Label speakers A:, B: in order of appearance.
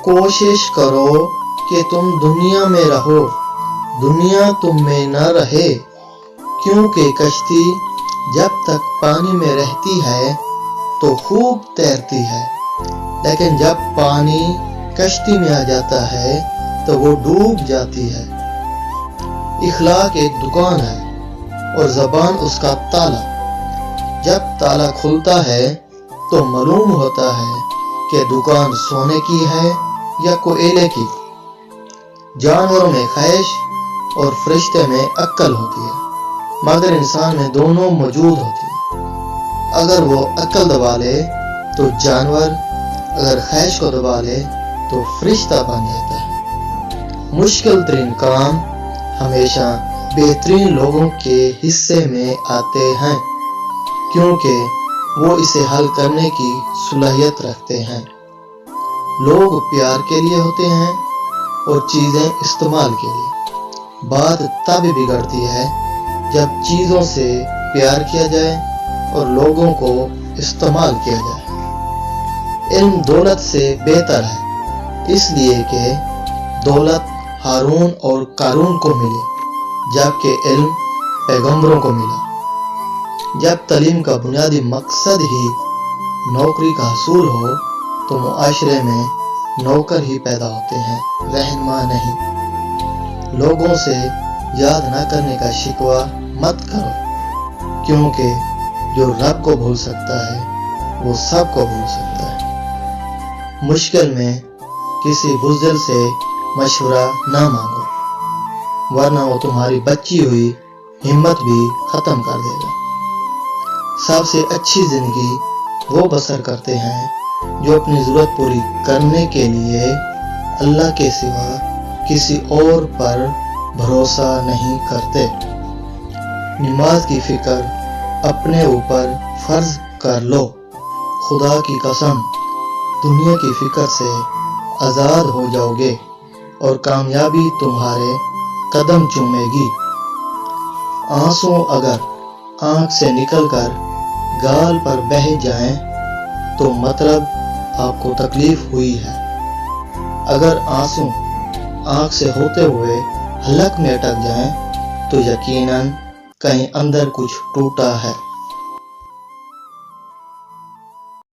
A: कोशिश करो कि तुम दुनिया में रहो, दुनिया तुम में न रहे, क्योंकि कश्ती जब तक पानी में रहती है तो खूब तैरती है, लेकिन जब पानी कश्ती में आ जाता है तो वो डूब जाती है। इखलाक एक दुकान है और ज़बान उसका ताला। जब ताला खुलता है तो मालूम होता है कि दुकान सोने की है या कोयले की। जानवरों में ख्वाहिश और फरिश्ते में अक्ल होती है, मगर इंसान में दोनों मौजूद होती है। अगर वो अक्ल दबा ले तो जानवर, अगर ख्वाहिश को दबा ले तो फरिश्ता बन जाता है। मुश्किल तरीन काम हमेशा बेहतरीन लोगों के हिस्से में आते हैं, क्योंकि वो इसे हल करने की सलाहियत रखते हैं। लोग प्यार के लिए होते हैं और चीज़ें इस्तेमाल के लिए। बात तब बिगड़ती है जब चीज़ों से प्यार किया जाए और लोगों को इस्तेमाल किया जाए। इल्म दौलत से बेहतर है, इसलिए कि दौलत हारून और कारून को मिली, जबकि इल्म पैगंबरों को मिला। जब तालीम का बुनियादी मकसद ही नौकरी का हसूल हो तो मुआशरे में नौकर ही पैदा होते हैं, रहनुमा नहीं। लोगों से याद न करने का शिकवा मत करो, क्योंकि जो रब को भूल सकता है वो सब को भूल सकता है। मुश्किल में किसी बुज़दिल से मशवरा ना मांगो, वरना वो तुम्हारी बची हुई हिम्मत भी ख़त्म कर देगा। सबसे अच्छी ज़िंदगी वो बसर करते हैं जो अपनी ज़रूरत पूरी करने के लिए अल्लाह के सिवा किसी और पर भरोसा नहीं करते। नमाज की फ़िक्र अपने ऊपर फ़र्ज कर लो। खुदा की कसम, दुनिया की फ़िक्र से आज़ाद हो जाओगे और कामयाबी तुम्हारे कदम चूमेगी। आंसू अगर आँख से निकलकर गाल पर बह जाएं तो मतलब आपको तकलीफ हुई है। अगर आंसू आँख से होते हुए हलक में अटक जाएं तो यकीनन कहीं अंदर कुछ टूटा है।